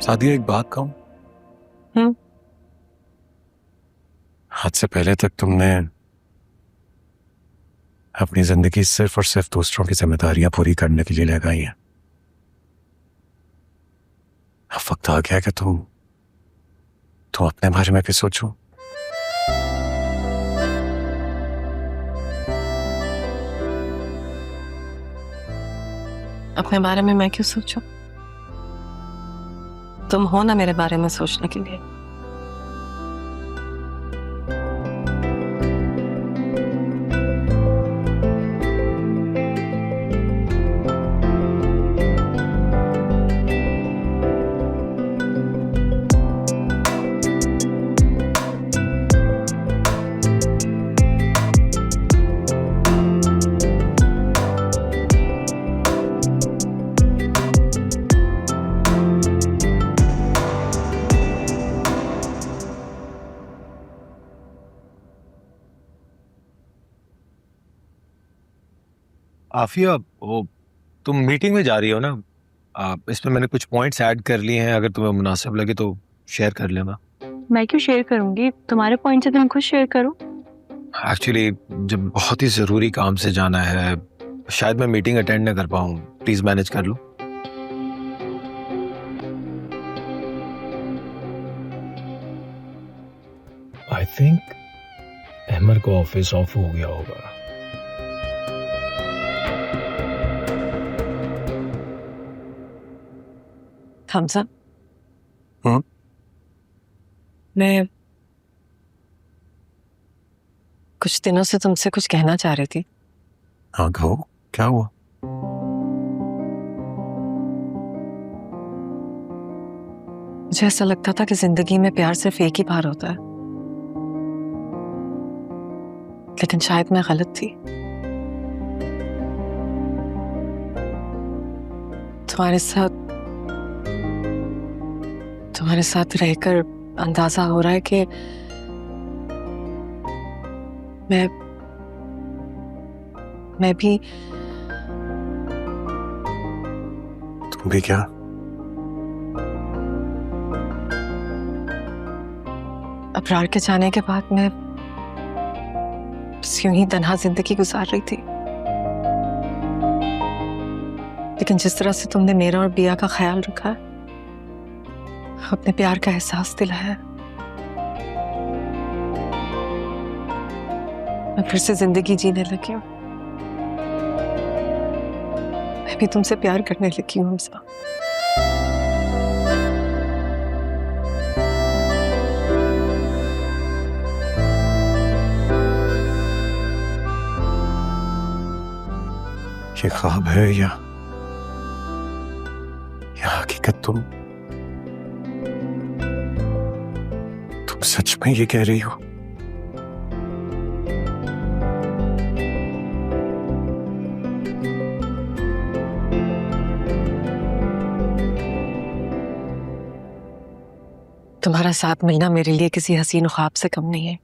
सादिया, एक बात कहूं? आज से पहले तक तुमने अपनी जिंदगी सिर्फ और सिर्फ दूसरों की जिम्मेदारियां पूरी करने के लिए लगाई हैं। अब वक्त आ गया कि तुम अपने बारे में भी सोचो। अपने बारे में मैं क्यों सोचूं? तुम हो ना मेरे बारे में सोचने के लिए। आफिया, वो तुम मीटिंग में जा रही हो ना? इसमें मैंने कुछ पॉइंट्स ऐड कर लिए हैं, अगर तुम्हें मुनासिब लगे तो शेयर कर लेना। मैं क्यों शेयर करूंगी? तुम्हारे पॉइंट से तुम खुद शेयर करो। एक्चुअली जब बहुत ही ज़रूरी काम से जाना है, शायद मैं मीटिंग अटेंड ना कर पाऊँ। प्लीज़ मैनेज कर लो। आई थिंक अहमर को ऑफिस ऑफ हो गया होगा। हमजा, हम्म? मैं कुछ दिनों से तुमसे कुछ कहना चाह रही थी। हाँ कहो, क्या हुआ? मुझे ऐसा लगता था कि जिंदगी में प्यार सिर्फ एक ही बार होता है, लेकिन शायद मैं गलत थी। तुम्हारे साथ रहकर अंदाजा हो रहा है कि मैं भी। तुम भी क्या? अबरार के जाने के बाद मैं बस यूं ही तन्हा जिंदगी गुजार रही थी, लेकिन जिस तरह से तुमने मेरा और बिया का ख्याल रखा है, अपने प्यार का एहसास दिलाया, मैं फिर से जिंदगी जीने लगी हूँ। मैं भी तुमसे प्यार करने लगी हूँ हमजा। ये ख्वाब है या हकीकत? तुम सच में ये कह रही हो? तुम्हारा साथ मिलना मेरे लिए किसी हसीन ख्वाब से कम नहीं है।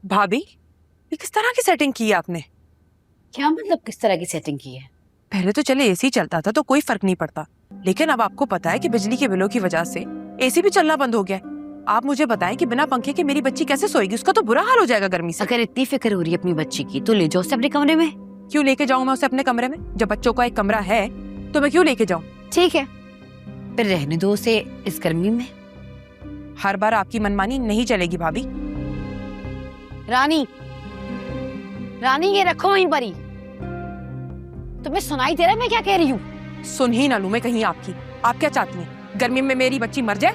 भाभी, ये किस तरह की सेटिंग की है आपने? क्या मतलब किस तरह की सेटिंग की है? पहले तो चले एसी चलता था तो कोई फर्क नहीं पड़ता, लेकिन अब आपको पता है कि बिजली के बिलों की वजह से एसी भी चलना बंद हो गया है। आप मुझे बताएं कि बिना पंखे के मेरी बच्ची कैसे सोएगी? उसका तो बुरा हाल हो जाएगा गर्मी से। अगर इतनी फिक्र हो रही है अपनी बच्ची की तो ले जाओ उसे अपने कमरे में। क्यों लेके जाऊं मैं उसे अपने कमरे में? जब बच्चों का एक कमरा है तो मैं क्यों लेके जाऊं? ठीक है, फिर रहने दो उसे इस गर्मी में। हर बार आपकी मनमानी नहीं चलेगी भाभी। रानी, रानी ये रखो वहीं पर ही। तुम्हें सुनाई दे रहा है मैं क्या कह रही हूँ? सुन ही ना लूं मैं कहीं आपकी। आप क्या चाहती हैं, गर्मी में मेरी बच्ची मर जाए?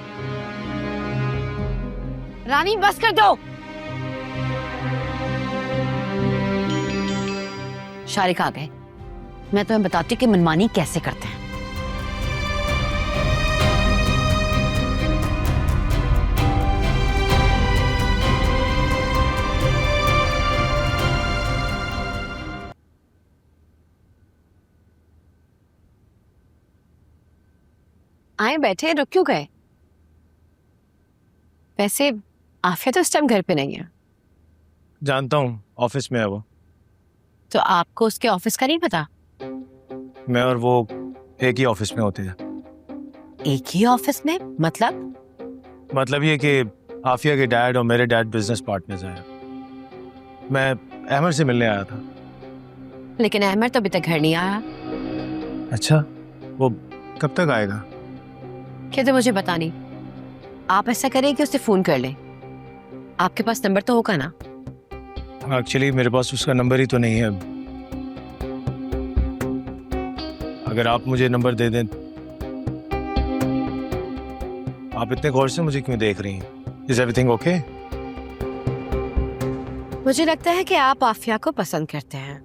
रानी बस कर दो। शारिक आ गए, मैं तुम्हें बताती हूँ कि मनमानी कैसे करते हैं। आए बैठे, रुक क्यों गए? वैसे आफिया तो इस टाइम घर पे नहीं है। जानता हूँ, ऑफिस में है वो। तो आपको उसके ऑफिस का नहीं पता? मैं और वो एक ही ऑफिस में होते थे। एक ही ऑफिस में मतलब ये कि आफिया के डैड और मेरे डैड बिजनेस पार्टनर्स हैं। मैं अहमद से मिलने आया था। लेकिन अहमद तो अभी तक घर नहीं आया। अच्छा, वो कब तक आएगा? क्या तो मुझे पता नहीं। आप ऐसा करें कि उसे फोन कर लें। आपके पास नंबर तो होगा ना? एक्चुअली मेरे पास उसका नंबर ही तो नहीं है। अगर आप मुझे नंबर दे दें। आप इतने गौर से मुझे क्यों देख रही हैं? Is everything okay? मुझे लगता है कि आप आफिया को पसंद करते हैं।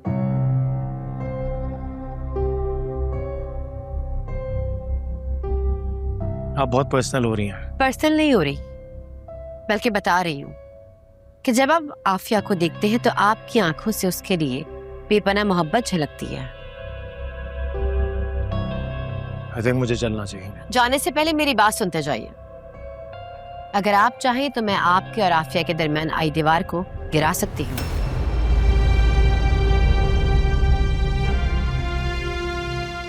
आप बहुत पर्सनल हो रही हैं। पर्सनल नहीं हो रही, बल्कि बता रही हूँ कि जब आप आफिया को देखते हैं तो आपकी आंखों से उसके लिए बेपनाह मोहब्बत झलकती है। आई थिंक मुझे चलना चाहिए। जाने से पहले मेरी बात सुनते जाइए। अगर आप चाहें तो मैं आपके और आफिया के दरमियान आई दीवार को गिरा सकती हूँ।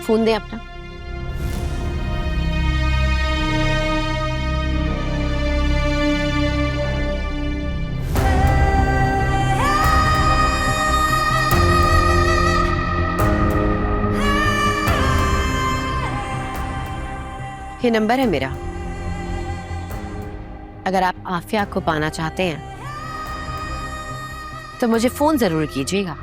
फोन दे अपना। ये नंबर है मेरा। अगर आप आफिया को पाना चाहते हैं तो मुझे फोन जरूर कीजिएगा।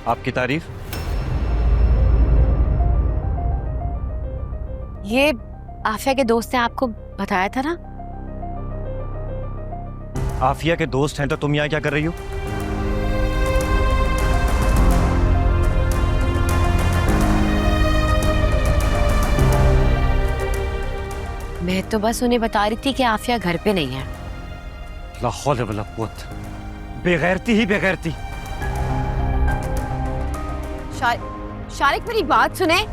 आपकी तारीफ? ये आफिया के दोस्त ने आपको बताया था ना? आफिया के दोस्त हैं तो तुम यहाँ क्या कर रही हो? मैं तो बस उन्हें बता रही थी कि आफिया घर पे नहीं है। ला हौल वला कुव्वत। बेगैरती ही बेगैरती। शारिक मेरी बात सुने।